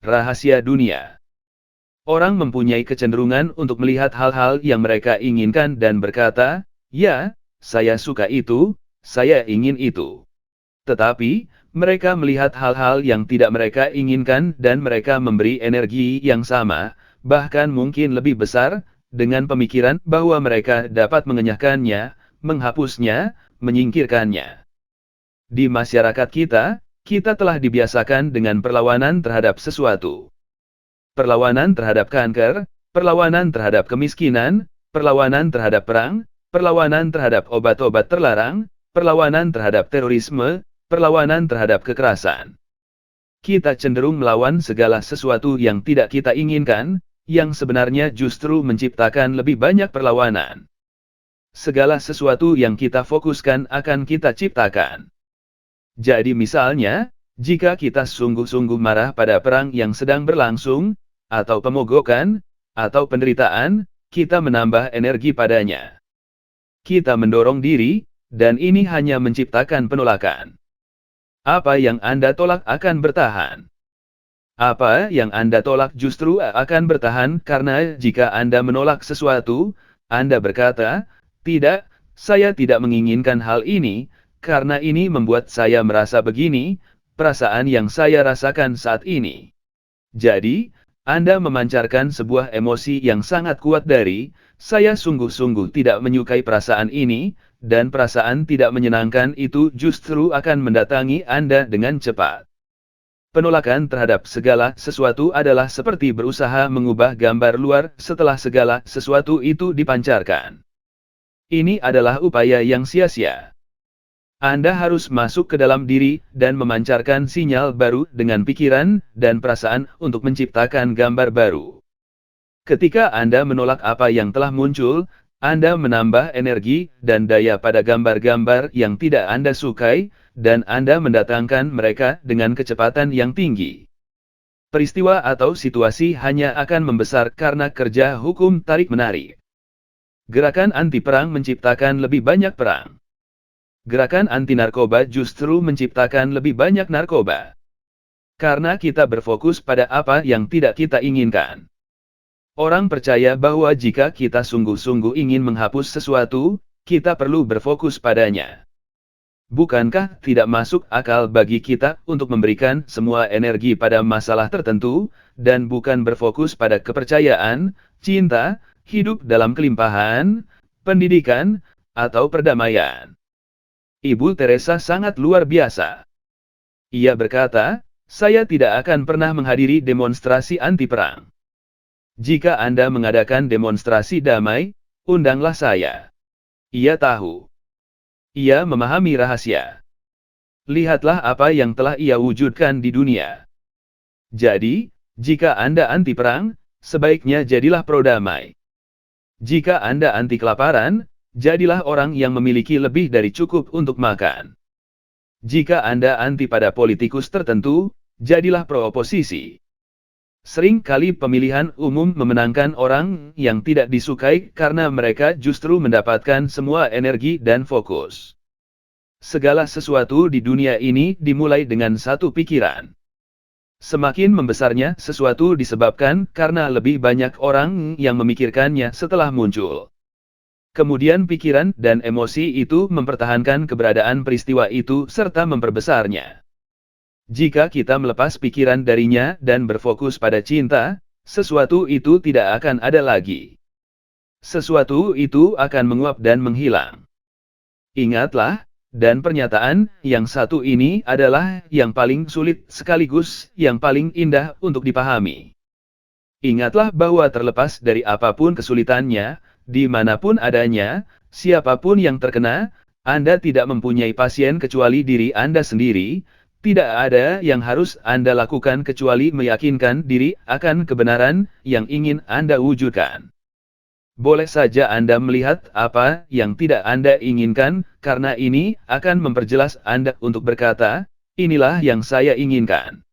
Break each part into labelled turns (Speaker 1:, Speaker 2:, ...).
Speaker 1: Rahasia dunia. Orang mempunyai kecenderungan untuk melihat hal-hal yang mereka inginkan dan berkata, "Ya, saya suka itu, saya ingin itu." Tetapi, mereka melihat hal-hal yang tidak mereka inginkan dan mereka memberi energi yang sama, bahkan mungkin lebih besar, dengan pemikiran bahwa mereka dapat mengenyahkannya, menghapusnya, menyingkirkannya. Di masyarakat kita telah dibiasakan dengan perlawanan terhadap sesuatu. Perlawanan terhadap kanker, perlawanan terhadap kemiskinan, perlawanan terhadap perang, perlawanan terhadap obat-obat terlarang, perlawanan terhadap terorisme, perlawanan terhadap kekerasan. Kita cenderung melawan segala sesuatu yang tidak kita inginkan, yang sebenarnya justru menciptakan lebih banyak perlawanan. Segala sesuatu yang kita fokuskan akan kita ciptakan. Jadi misalnya, jika kita sungguh-sungguh marah pada perang yang sedang berlangsung, atau pemogokan, atau penderitaan, kita menambah energi padanya. Kita mendorong diri, dan ini hanya menciptakan penolakan. Apa yang Anda tolak akan bertahan. Apa yang Anda tolak justru akan bertahan karena jika Anda menolak sesuatu, Anda berkata, "Tidak, saya tidak menginginkan hal ini, karena ini membuat saya merasa begini, perasaan yang saya rasakan saat ini." Jadi, Anda memancarkan sebuah emosi yang sangat kuat dari, "Saya sungguh-sungguh tidak menyukai perasaan ini," dan perasaan tidak menyenangkan itu justru akan mendatangi Anda dengan cepat. Penolakan terhadap segala sesuatu adalah seperti berusaha mengubah gambar luar setelah segala sesuatu itu dipancarkan. Ini adalah upaya yang sia-sia. Anda harus masuk ke dalam diri dan memancarkan sinyal baru dengan pikiran dan perasaan untuk menciptakan gambar baru. Ketika Anda menolak apa yang telah muncul, Anda menambah energi dan daya pada gambar-gambar yang tidak Anda sukai, dan Anda mendatangkan mereka dengan kecepatan yang tinggi. Peristiwa atau situasi hanya akan membesar karena kerja hukum tarik-menarik. Gerakan anti-perang menciptakan lebih banyak perang. Gerakan anti-narkoba justru menciptakan lebih banyak narkoba. Karena kita berfokus pada apa yang tidak kita inginkan. Orang percaya bahwa jika kita sungguh-sungguh ingin menghapus sesuatu, kita perlu berfokus padanya. Bukankah tidak masuk akal bagi kita untuk memberikan semua energi pada masalah tertentu, dan bukan berfokus pada kepercayaan, cinta, hidup dalam kelimpahan, pendidikan, atau perdamaian? Ibu Teresa sangat luar biasa. Ia berkata, "Saya tidak akan pernah menghadiri demonstrasi anti-perang. Jika Anda mengadakan demonstrasi damai, undanglah saya." Ia tahu. Ia memahami rahasia. Lihatlah apa yang telah ia wujudkan di dunia. Jadi, jika Anda anti-perang, sebaiknya jadilah pro-damai. Jika Anda anti kelaparan, jadilah orang yang memiliki lebih dari cukup untuk makan. Jika Anda anti pada politikus tertentu, jadilah pro-oposisi. Sering kali pemilihan umum memenangkan orang yang tidak disukai karena mereka justru mendapatkan semua energi dan fokus. Segala sesuatu di dunia ini dimulai dengan satu pikiran. Semakin membesarnya sesuatu disebabkan karena lebih banyak orang yang memikirkannya setelah muncul. Kemudian pikiran dan emosi itu mempertahankan keberadaan peristiwa itu serta memperbesarnya. Jika kita melepas pikiran darinya dan berfokus pada cinta, sesuatu itu tidak akan ada lagi. Sesuatu itu akan menguap dan menghilang. Ingatlah, dan pernyataan yang satu ini adalah yang paling sulit sekaligus yang paling indah untuk dipahami. Ingatlah bahwa terlepas dari apapun kesulitannya, dimanapun adanya, siapapun yang terkena, Anda tidak mempunyai pasien kecuali diri Anda sendiri, tidak ada yang harus Anda lakukan kecuali meyakinkan diri akan kebenaran yang ingin Anda wujudkan. Boleh saja Anda melihat apa yang tidak Anda inginkan, karena ini akan memperjelas Anda untuk berkata, "Inilah yang saya inginkan."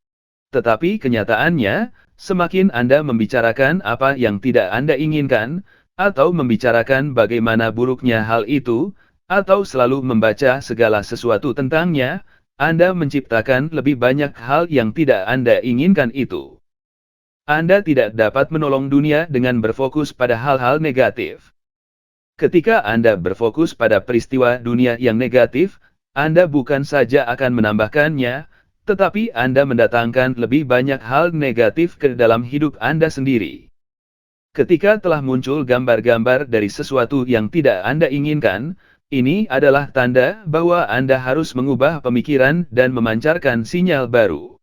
Speaker 1: Tetapi kenyataannya, semakin Anda membicarakan apa yang tidak Anda inginkan, atau membicarakan bagaimana buruknya hal itu, atau selalu membaca segala sesuatu tentangnya, Anda menciptakan lebih banyak hal yang tidak Anda inginkan itu. Anda tidak dapat menolong dunia dengan berfokus pada hal-hal negatif. Ketika Anda berfokus pada peristiwa dunia yang negatif, Anda bukan saja akan menambahkannya, tetapi Anda mendatangkan lebih banyak hal negatif ke dalam hidup Anda sendiri. Ketika telah muncul gambar-gambar dari sesuatu yang tidak Anda inginkan, ini adalah tanda bahwa Anda harus mengubah pemikiran dan memancarkan sinyal baru.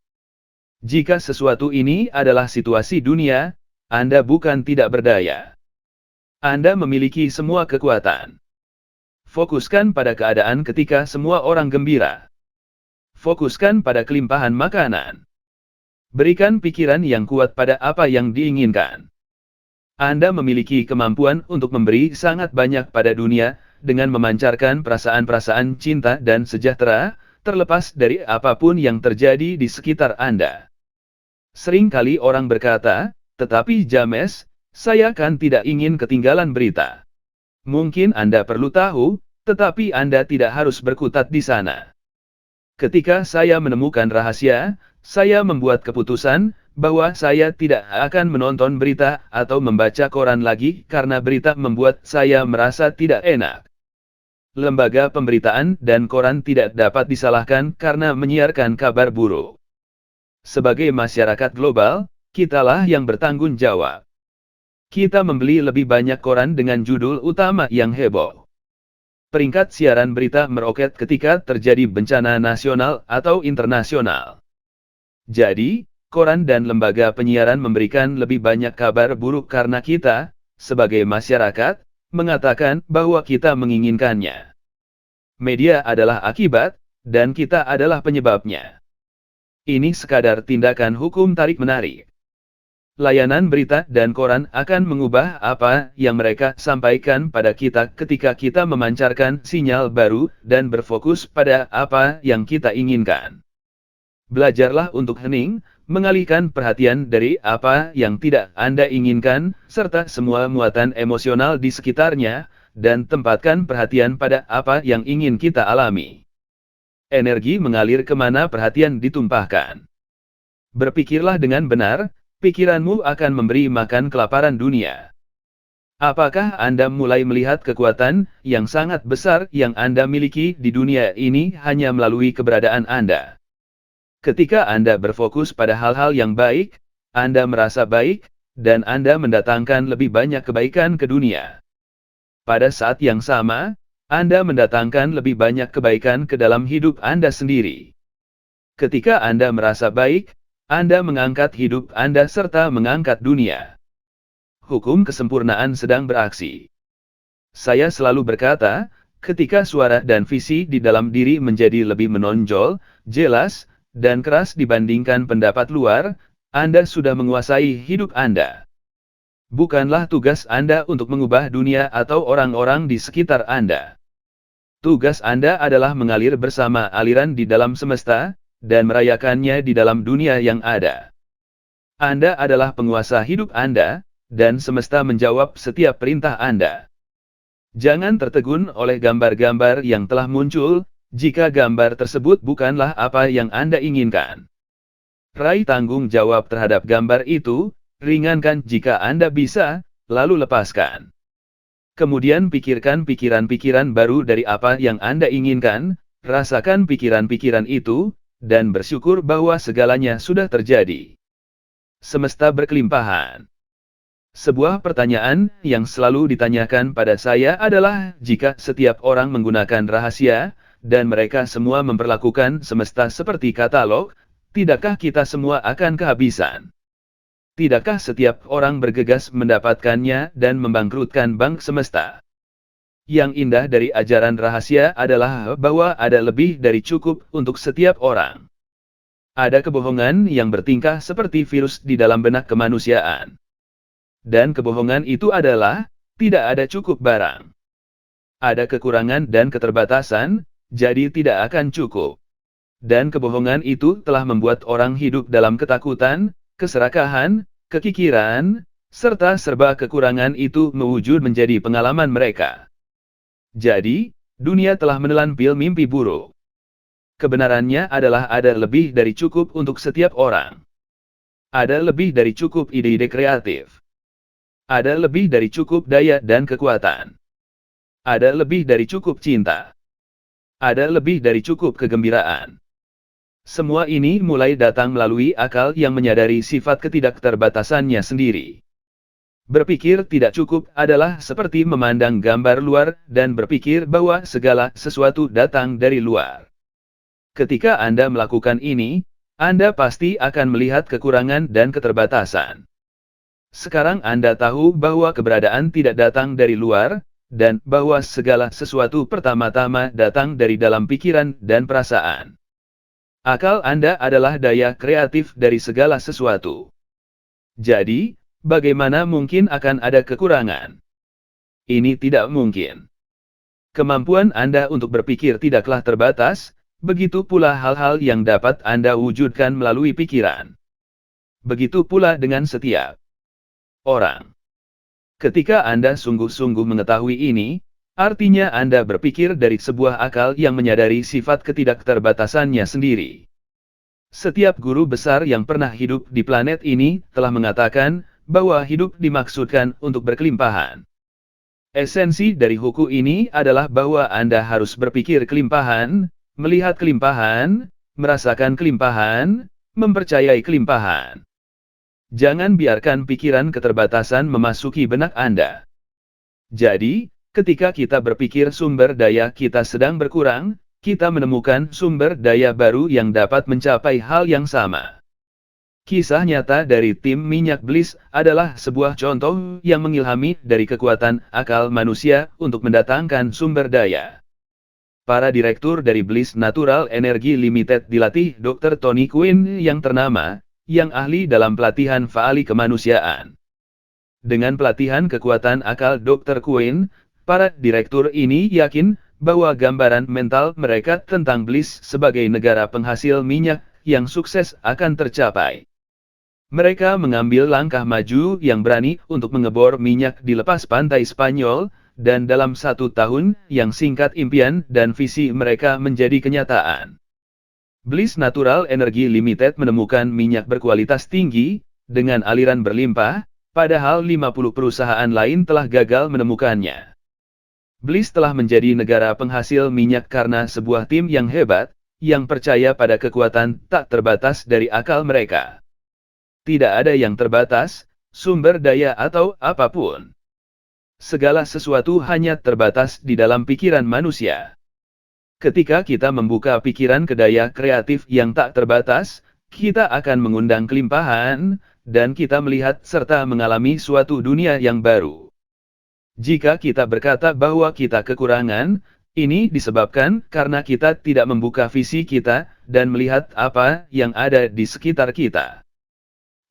Speaker 1: Jika sesuatu ini adalah situasi dunia, Anda bukan tidak berdaya. Anda memiliki semua kekuatan. Fokuskan pada keadaan ketika semua orang gembira. Fokuskan pada kelimpahan makanan. Berikan pikiran yang kuat pada apa yang diinginkan. Anda memiliki kemampuan untuk memberi sangat banyak pada dunia, dengan memancarkan perasaan-perasaan cinta dan sejahtera, terlepas dari apapun yang terjadi di sekitar Anda. Seringkali orang berkata, tetapi James, saya kan tidak ingin ketinggalan berita. Mungkin Anda perlu tahu, tetapi Anda tidak harus berkutat di sana. Ketika saya menemukan rahasia, saya membuat keputusan bahwa saya tidak akan menonton berita atau membaca koran lagi karena berita membuat saya merasa tidak enak. Lembaga pemberitaan dan koran tidak dapat disalahkan karena menyiarkan kabar buruk. Sebagai masyarakat global, kitalah yang bertanggung jawab. Kita membeli lebih banyak koran dengan judul utama yang heboh. Peringkat siaran berita meroket ketika terjadi bencana nasional atau internasional. Jadi, koran dan lembaga penyiaran memberikan lebih banyak kabar buruk karena kita, sebagai masyarakat, mengatakan bahwa kita menginginkannya. Media adalah akibat, dan kita adalah penyebabnya. Ini sekadar tindakan hukum tarik-menarik. Layanan berita dan koran akan mengubah apa yang mereka sampaikan pada kita ketika kita memancarkan sinyal baru dan berfokus pada apa yang kita inginkan. Belajarlah untuk hening, mengalihkan perhatian dari apa yang tidak Anda inginkan, serta semua muatan emosional di sekitarnya, dan tempatkan perhatian pada apa yang ingin kita alami. Energi mengalir kemana perhatian ditumpahkan. Berpikirlah dengan benar, pikiranmu akan memberi makan kelaparan dunia. Apakah Anda mulai melihat kekuatan yang sangat besar yang Anda miliki di dunia ini hanya melalui keberadaan Anda? Ketika Anda berfokus pada hal-hal yang baik, Anda merasa baik, dan Anda mendatangkan lebih banyak kebaikan ke dunia. Pada saat yang sama, Anda mendatangkan lebih banyak kebaikan ke dalam hidup Anda sendiri. Ketika Anda merasa baik, Anda mengangkat hidup Anda serta mengangkat dunia. Hukum kesempurnaan sedang beraksi. Saya selalu berkata, ketika suara dan visi di dalam diri menjadi lebih menonjol, jelas, dan keras dibandingkan pendapat luar, Anda sudah menguasai hidup Anda. Bukanlah tugas Anda untuk mengubah dunia atau orang-orang di sekitar Anda. Tugas Anda adalah mengalir bersama aliran di dalam semesta, dan merayakannya di dalam dunia yang ada. Anda adalah penguasa hidup Anda, dan semesta menjawab setiap perintah Anda. Jangan tertegun oleh gambar-gambar yang telah muncul, jika gambar tersebut bukanlah apa yang Anda inginkan. Raih tanggung jawab terhadap gambar itu, ringankan jika Anda bisa, lalu lepaskan. Kemudian pikirkan pikiran-pikiran baru dari apa yang Anda inginkan, rasakan pikiran-pikiran itu, dan bersyukur bahwa segalanya sudah terjadi. Semesta berkelimpahan. Sebuah pertanyaan yang selalu ditanyakan pada saya adalah, jika setiap orang menggunakan rahasia, dan mereka semua memperlakukan semesta seperti katalog, tidakkah kita semua akan kehabisan? Tidakkah setiap orang bergegas mendapatkannya dan membangkrutkan bank semesta? Yang indah dari ajaran rahasia adalah bahwa ada lebih dari cukup untuk setiap orang. Ada kebohongan yang bertingkah seperti virus di dalam benak kemanusiaan. Dan kebohongan itu adalah, tidak ada cukup barang. Ada kekurangan dan keterbatasan, jadi tidak akan cukup. Dan kebohongan itu telah membuat orang hidup dalam ketakutan, keserakahan, kekikiran, serta serba kekurangan itu mewujud menjadi pengalaman mereka. Jadi, dunia telah menelan pil mimpi buruk. Kebenarannya adalah ada lebih dari cukup untuk setiap orang. Ada lebih dari cukup ide-ide kreatif. Ada lebih dari cukup daya dan kekuatan. Ada lebih dari cukup cinta. Ada lebih dari cukup kegembiraan. Semua ini mulai datang melalui akal yang menyadari sifat ketidakterbatasannya sendiri. Berpikir tidak cukup adalah seperti memandang gambar luar dan berpikir bahwa segala sesuatu datang dari luar. Ketika Anda melakukan ini, Anda pasti akan melihat kekurangan dan keterbatasan. Sekarang Anda tahu bahwa keberadaan tidak datang dari luar, dan bahwa segala sesuatu pertama-tama datang dari dalam pikiran dan perasaan. Akal Anda adalah daya kreatif dari segala sesuatu. Jadi, bagaimana mungkin akan ada kekurangan? Ini tidak mungkin. Kemampuan Anda untuk berpikir tidaklah terbatas, begitu pula hal-hal yang dapat Anda wujudkan melalui pikiran. Begitu pula dengan setiap orang. Ketika Anda sungguh-sungguh mengetahui ini, artinya Anda berpikir dari sebuah akal yang menyadari sifat ketidakterbatasannya sendiri. Setiap guru besar yang pernah hidup di planet ini telah mengatakan bahwa hidup dimaksudkan untuk berkelimpahan. Esensi dari hukum ini adalah bahwa Anda harus berpikir kelimpahan, melihat kelimpahan, merasakan kelimpahan, mempercayai kelimpahan. Jangan biarkan pikiran keterbatasan memasuki benak Anda. Jadi, ketika kita berpikir sumber daya kita sedang berkurang, kita menemukan sumber daya baru yang dapat mencapai hal yang sama. Kisah nyata dari tim minyak Bliss adalah sebuah contoh yang mengilhami dari kekuatan akal manusia untuk mendatangkan sumber daya. Para direktur dari Bliss Natural Energy Limited dilatih Dr. Tony Quinn yang ternama, yang ahli dalam pelatihan faali kemanusiaan. Dengan pelatihan kekuatan akal Dr. Quinn, para direktur ini yakin bahwa gambaran mental mereka tentang Bliss sebagai negara penghasil minyak yang sukses akan tercapai. Mereka mengambil langkah maju yang berani untuk mengebor minyak di lepas pantai Spanyol, dan dalam 1 tahun yang singkat impian dan visi mereka menjadi kenyataan. Bliss Natural Energy Limited menemukan minyak berkualitas tinggi, dengan aliran berlimpah, padahal 50 perusahaan lain telah gagal menemukannya. Bliss telah menjadi negara penghasil minyak karena sebuah tim yang hebat, yang percaya pada kekuatan tak terbatas dari akal mereka. Tidak ada yang terbatas, sumber daya atau apapun. Segala sesuatu hanya terbatas di dalam pikiran manusia. Ketika kita membuka pikiran ke daya kreatif yang tak terbatas, kita akan mengundang kelimpahan, dan kita melihat serta mengalami suatu dunia yang baru. Jika kita berkata bahwa kita kekurangan, ini disebabkan karena kita tidak membuka visi kita, dan melihat apa yang ada di sekitar kita.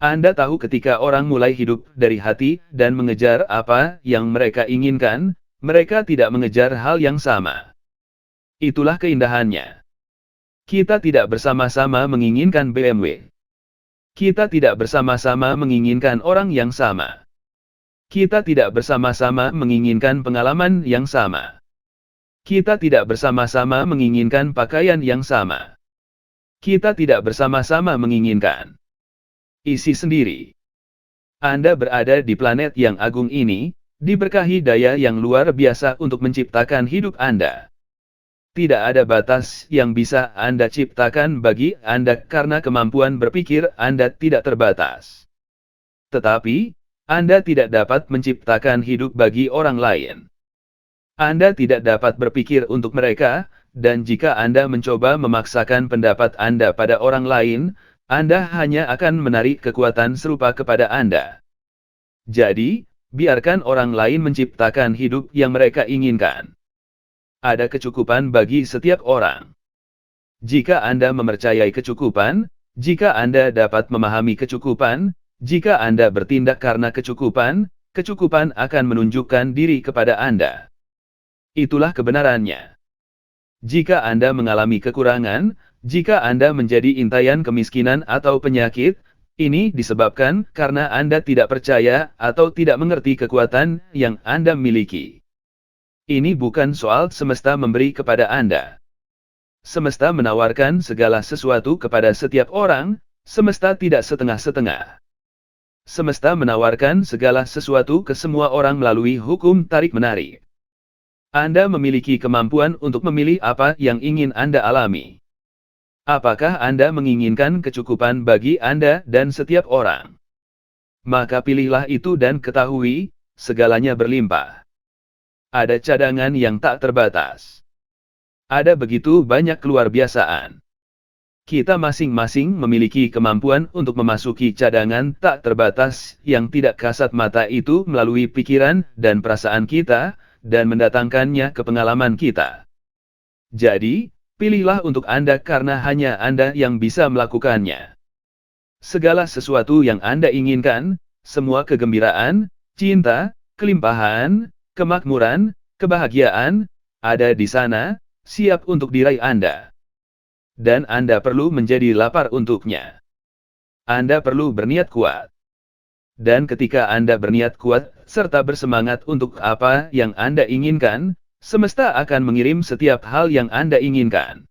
Speaker 1: Anda tahu ketika orang mulai hidup dari hati, dan mengejar apa yang mereka inginkan, mereka tidak mengejar hal yang sama. Itulah keindahannya. Kita tidak bersama-sama menginginkan BMW. Kita tidak bersama-sama menginginkan orang yang sama. Kita tidak bersama-sama menginginkan pengalaman yang sama. Kita tidak bersama-sama menginginkan pakaian yang sama. Kita tidak bersama-sama menginginkan isi sendiri. Anda berada di planet yang agung ini, diberkahi daya yang luar biasa untuk menciptakan hidup Anda. Tidak ada batas yang bisa Anda ciptakan bagi Anda karena kemampuan berpikir Anda tidak terbatas. Tetapi, Anda tidak dapat menciptakan hidup bagi orang lain. Anda tidak dapat berpikir untuk mereka, dan jika Anda mencoba memaksakan pendapat Anda pada orang lain, Anda hanya akan menarik kekuatan serupa kepada Anda. Jadi, biarkan orang lain menciptakan hidup yang mereka inginkan. Ada kecukupan bagi setiap orang. Jika Anda mempercayai kecukupan, jika Anda dapat memahami kecukupan, jika Anda bertindak karena kecukupan, kecukupan akan menunjukkan diri kepada Anda. Itulah kebenarannya. Jika Anda mengalami kekurangan, jika Anda menjadi intayan kemiskinan atau penyakit, ini disebabkan karena Anda tidak percaya atau tidak mengerti kekuatan yang Anda miliki. Ini bukan soal semesta memberi kepada Anda. Semesta menawarkan segala sesuatu kepada setiap orang, Semesta tidak setengah-setengah. Semesta menawarkan segala sesuatu ke semua orang melalui hukum tarik-menarik. Anda memiliki kemampuan untuk memilih apa yang ingin Anda alami. Apakah Anda menginginkan kecukupan bagi Anda dan setiap orang? Maka pilihlah itu dan ketahui, segalanya berlimpah. Ada cadangan yang tak terbatas. Ada begitu banyak keluar biasaan. Kita masing-masing memiliki kemampuan untuk memasuki cadangan tak terbatas yang tidak kasat mata itu melalui pikiran dan perasaan kita, dan mendatangkannya ke pengalaman kita. Jadi, pilihlah untuk Anda karena hanya Anda yang bisa melakukannya. Segala sesuatu yang Anda inginkan, semua kegembiraan, cinta, kelimpahan, kemakmuran, kebahagiaan, ada di sana, siap untuk diraih Anda. Dan Anda perlu menjadi lapar untuknya. Anda perlu berniat kuat. Dan ketika Anda berniat kuat, serta bersemangat untuk apa yang Anda inginkan, semesta akan mengirim setiap hal yang Anda inginkan.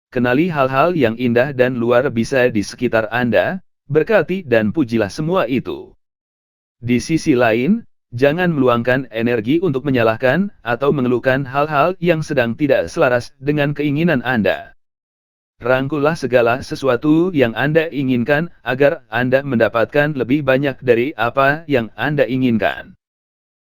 Speaker 1: Kenali hal-hal yang indah dan luar biasa di sekitar Anda, berkati dan pujilah semua itu. Di sisi lain, jangan meluangkan energi untuk menyalahkan atau mengeluhkan hal-hal yang sedang tidak selaras dengan keinginan Anda. Rangkullah segala sesuatu yang Anda inginkan agar Anda mendapatkan lebih banyak dari apa yang Anda inginkan.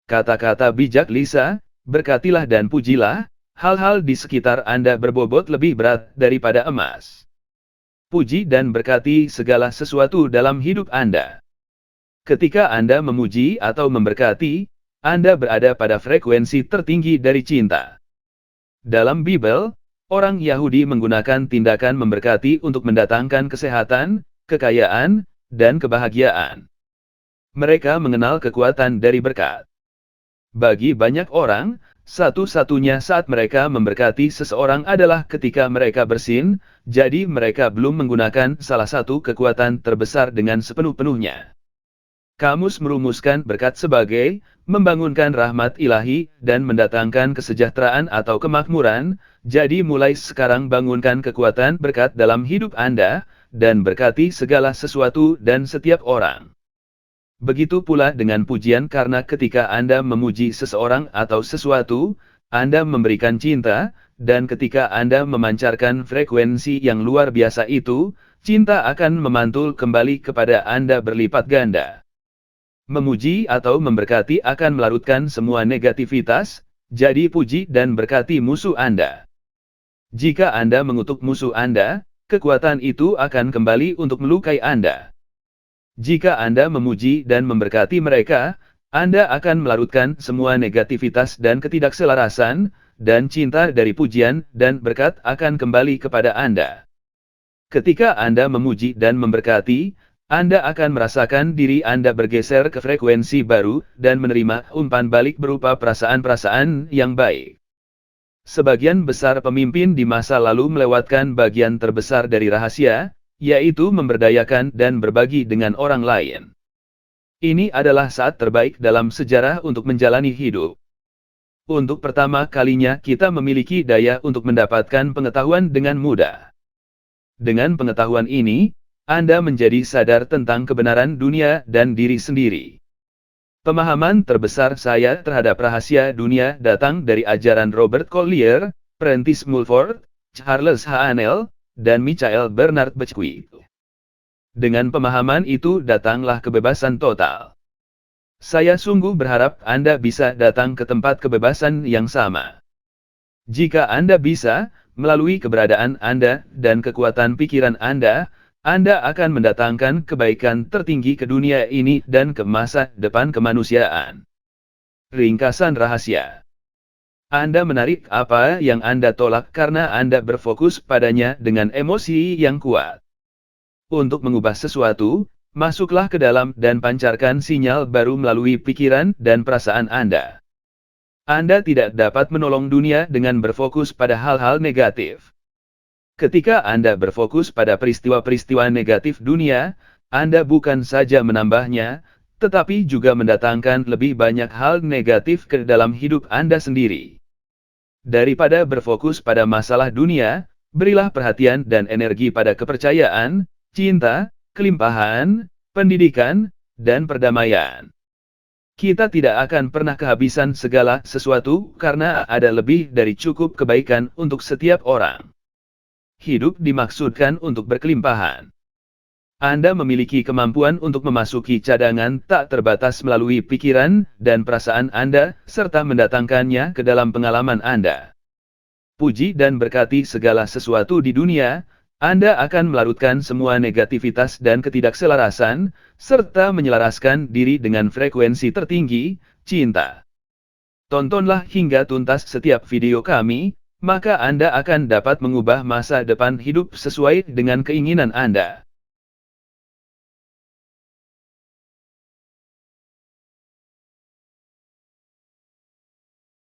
Speaker 1: Kata-kata bijak Lisa, berkatilah dan pujilah, hal-hal di sekitar Anda berbobot lebih berat daripada emas. Puji dan berkati segala sesuatu dalam hidup Anda. Ketika Anda memuji atau memberkati, Anda berada pada frekuensi tertinggi dari cinta. Dalam Bible, orang Yahudi menggunakan tindakan memberkati untuk mendatangkan kesehatan, kekayaan, dan kebahagiaan. Mereka mengenal kekuatan dari berkat. Bagi banyak orang, satu-satunya saat mereka memberkati seseorang adalah ketika mereka bersin, jadi mereka belum menggunakan salah satu kekuatan terbesar dengan sepenuh-penuhnya. Kamus merumuskan berkat sebagai membangunkan rahmat ilahi dan mendatangkan kesejahteraan atau kemakmuran. Jadi mulai sekarang bangunkan kekuatan berkat dalam hidup Anda, dan berkati segala sesuatu dan setiap orang. Begitu pula dengan pujian karena ketika Anda memuji seseorang atau sesuatu, Anda memberikan cinta, dan ketika Anda memancarkan frekuensi yang luar biasa itu, cinta akan memantul kembali kepada Anda berlipat ganda. Memuji atau memberkati akan melarutkan semua negativitas, jadi puji dan berkati musuh Anda. Jika Anda mengutuk musuh Anda, kekuatan itu akan kembali untuk melukai Anda. Jika Anda memuji dan memberkati mereka, Anda akan melarutkan semua negativitas dan ketidakselarasan, dan cinta dari pujian dan berkat akan kembali kepada Anda. Ketika Anda memuji dan memberkati, Anda akan merasakan diri Anda bergeser ke frekuensi baru, dan menerima umpan balik berupa perasaan-perasaan yang baik. Sebagian besar pemimpin di masa lalu melewatkan bagian terbesar dari rahasia, yaitu memberdayakan dan berbagi dengan orang lain. Ini adalah saat terbaik dalam sejarah untuk menjalani hidup. Untuk pertama kalinya kita memiliki daya untuk mendapatkan pengetahuan dengan mudah. Dengan pengetahuan ini, Anda menjadi sadar tentang kebenaran dunia dan diri sendiri. Pemahaman terbesar saya terhadap rahasia dunia datang dari ajaran Robert Collier, Prentice Mulford, Charles Haanel, dan Michael Bernard Beckwith. Dengan pemahaman itu datanglah kebebasan total. Saya sungguh berharap Anda bisa datang ke tempat kebebasan yang sama. Jika Anda bisa, melalui keberadaan Anda dan kekuatan pikiran Anda akan mendatangkan kebaikan tertinggi ke dunia ini dan ke masa depan kemanusiaan. Ringkasan rahasia. Anda menarik apa yang Anda tolak karena Anda berfokus padanya dengan emosi yang kuat. Untuk mengubah sesuatu, masuklah ke dalam dan pancarkan sinyal baru melalui pikiran dan perasaan Anda. Anda tidak dapat menolong dunia dengan berfokus pada hal-hal negatif. Ketika Anda berfokus pada peristiwa-peristiwa negatif dunia, Anda bukan saja menambahnya, tetapi juga mendatangkan lebih banyak hal negatif ke dalam hidup Anda sendiri. Daripada berfokus pada masalah dunia, berilah perhatian dan energi pada kepercayaan, cinta, kelimpahan, pendidikan, dan perdamaian. Kita tidak akan pernah kehabisan segala sesuatu karena ada lebih dari cukup kebaikan untuk setiap orang. Hidup dimaksudkan untuk berkelimpahan. Anda memiliki kemampuan untuk memasuki cadangan tak terbatas melalui pikiran dan perasaan Anda, serta mendatangkannya ke dalam pengalaman Anda. Puji dan berkati segala sesuatu di dunia, Anda akan melarutkan semua negativitas dan ketidakselarasan, serta menyelaraskan diri dengan frekuensi tertinggi, cinta. Tontonlah hingga tuntas setiap video kami, maka Anda akan dapat mengubah masa depan hidup sesuai dengan keinginan Anda.